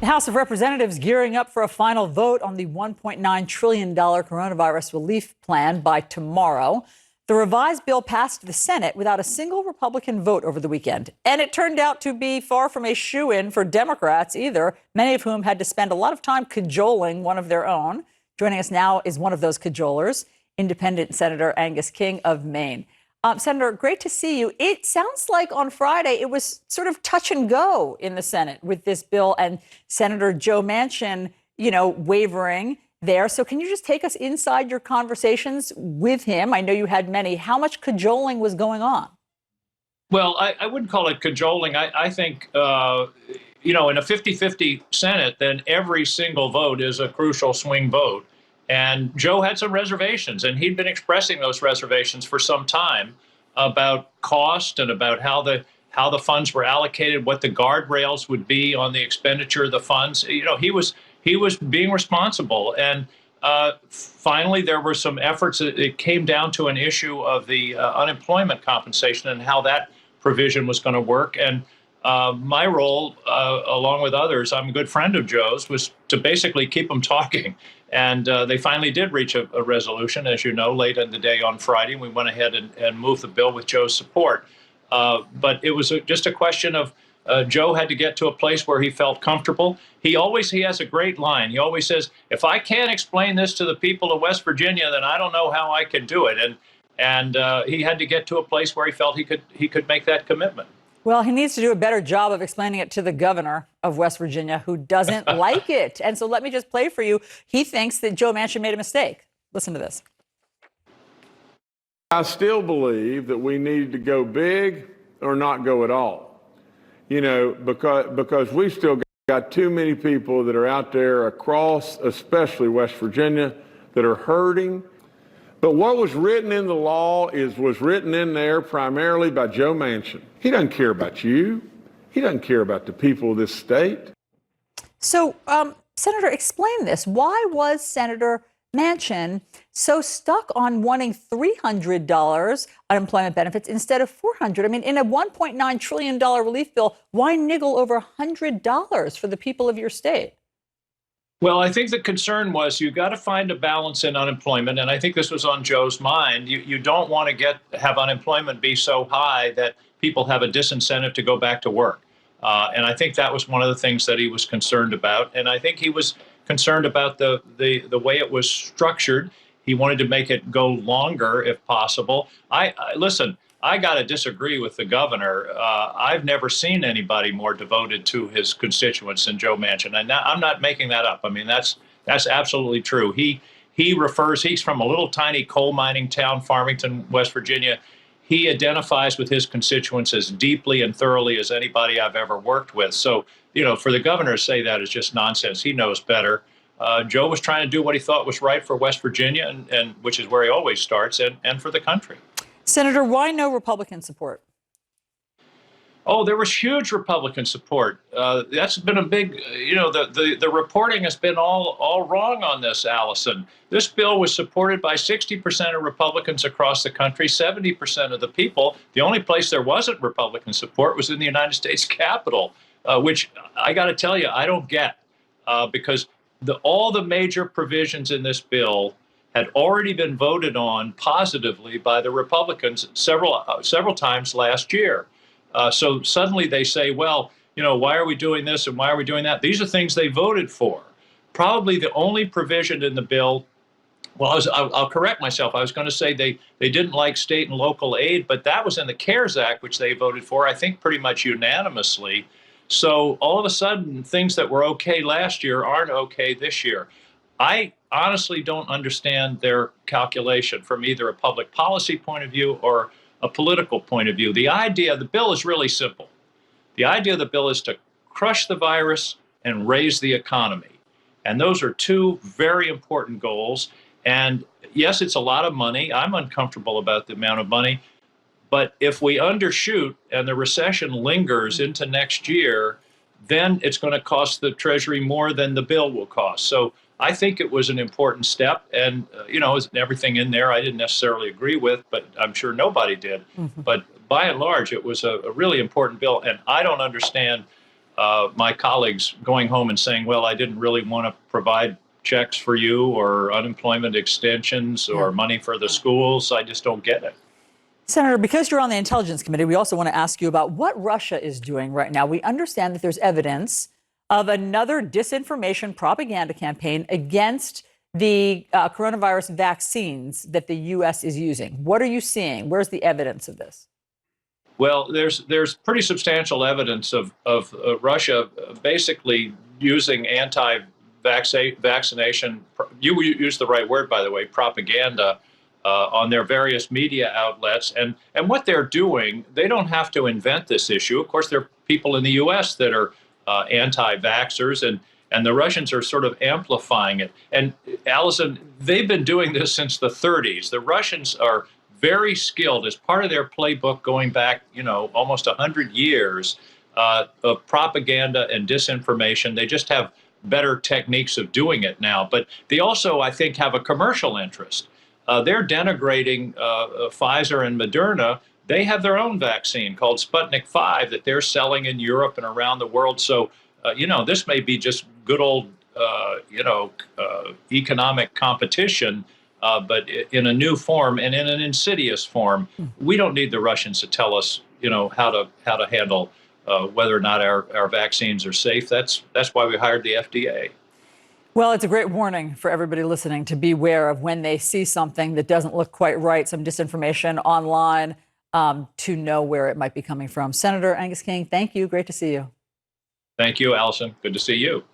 The House of Representatives gearing up for a final vote on the $1.9 trillion coronavirus relief plan by tomorrow. The revised bill passed the Senate without a single Republican vote over the weekend. And it turned out to be far from a shoo-in for Democrats either, many of whom had to spend a lot of time cajoling one of their own. Joining us now is one of those cajolers, Independent Senator Angus King of Maine. Senator, great to see you. It sounds like on Friday it was sort of touch and go in the Senate with this bill and Senator Joe Manchin, wavering there. So can you just take us inside your conversations with him? I know you had many. How much cajoling was going on? Well, I wouldn't call it cajoling. I think, in a 50-50 Senate, then every single vote is a crucial swing vote. And Joe had some reservations, and he'd been expressing those reservations for some time about cost and about how the funds were allocated, what the guardrails would be on the expenditure of the funds. He was being responsible, and finally there were some efforts. It came down to an issue of the unemployment compensation and how that provision was going to work. And my role, along with others, I'm a good friend of Joe's, was to basically keep them talking. And they finally did reach a resolution, as you know, late in the day on Friday. We went ahead and moved the bill with Joe's support. But it was just a question of Joe had to get to a place where he felt comfortable. He has a great line. He always says, if I can't explain this to the people of West Virginia, then I don't know how I can do it. And he had to get to a place where he felt he could make that commitment. Well, he needs to do a better job of explaining it to the governor of West Virginia, who doesn't like it. And so let me just play for you. He thinks that Joe Manchin made a mistake. Listen to this. I still believe that we need to go big or not go at all, because we still got too many people that are out there across, especially West Virginia, that are hurting. But what was written in the law was written in there primarily by Joe Manchin. He doesn't care about you. He doesn't care about the people of this state. So, Senator, explain this. Why was Senator Manchin so stuck on wanting $300 unemployment benefits instead of $400? I mean, in a $1.9 trillion relief bill, why niggle over $100 for the people of your state? Well, I think the concern was you got to find a balance in unemployment, and I think this was on Joe's mind. You don't want to have unemployment be so high that people have a disincentive to go back to work. And I think that was one of the things that he was concerned about. And I think he was concerned about the way it was structured. He wanted to make it go longer if possible. Listen, I got to disagree with the governor. I've never seen anybody more devoted to his constituents than Joe Manchin. And I'm not making that up. I mean, that's absolutely true. He's from a little tiny coal mining town, Farmington, West Virginia. He identifies with his constituents as deeply and thoroughly as anybody I've ever worked with. So, for the governor to say that is just nonsense. He knows better. Joe was trying to do what he thought was right for West Virginia, and which is where he always starts, and for the country. Senator, why no Republican support? Oh, there was huge Republican support. That's been a big, the reporting has been all wrong on this, Allison. This bill was supported by 60% of Republicans across the country, 70% of the people. The only place there wasn't Republican support was in the United States Capitol, which I got to tell you, I don't get, because all the major provisions in this bill had already been voted on positively by the Republicans several times last year. So suddenly they say, well, why are we doing this and why are we doing that? These are things they voted for. Probably the only provision in the bill, well, I'll correct myself. I was going to say they didn't like state and local aid, but that was in the CARES Act, which they voted for, I think, pretty much unanimously. So all of a sudden, things that were okay last year aren't okay this year. I honestly don't understand their calculation from either a public policy point of view or a political point of view. The bill is really simple. The idea of the bill is to crush the virus and raise the economy. And those are two very important goals. And yes, it's a lot of money. I'm uncomfortable about the amount of money. But if we undershoot and the recession lingers into next year, then it's going to cost the Treasury more than the bill will cost. So I think it was an important step, and everything in there I didn't necessarily agree with, but I'm sure nobody did. Mm-hmm. But by and large, it was a really important bill, and I don't understand my colleagues going home and saying, well, I didn't really want to provide checks for you or unemployment extensions or money for the schools. I just don't get it. Senator, because you're on the Intelligence Committee, we also want to ask you about what Russia is doing right now. We understand that there's evidence of another disinformation propaganda campaign against the coronavirus vaccines that the U.S. is using. What are you seeing? Where's the evidence of this? Well, there's pretty substantial evidence of Russia basically using anti-vaccination. You used the right word, by the way, propaganda on their various media outlets. And what they're doing, they don't have to invent this issue. Of course, there are people in the U.S. that are anti-vaxxers, and the Russians are sort of amplifying it. And Allison, they've been doing this since the 30s. The Russians are very skilled as part of their playbook going back, almost 100 years of propaganda and disinformation. They just have better techniques of doing it now. But they also, I think, have a commercial interest. They're denigrating Pfizer and Moderna. They have their own vaccine called Sputnik V that they're selling in Europe and around the world. So, this may be just good old, economic competition, but in a new form and in an insidious form. We don't need the Russians to tell us, how to handle whether or not our vaccines are safe. That's why we hired the FDA. Well, it's a great warning for everybody listening to beware of when they see something that doesn't look quite right, some disinformation online, to know where it might be coming from. Senator Angus King, thank you. Great to see you. Thank you, Allison. Good to see you.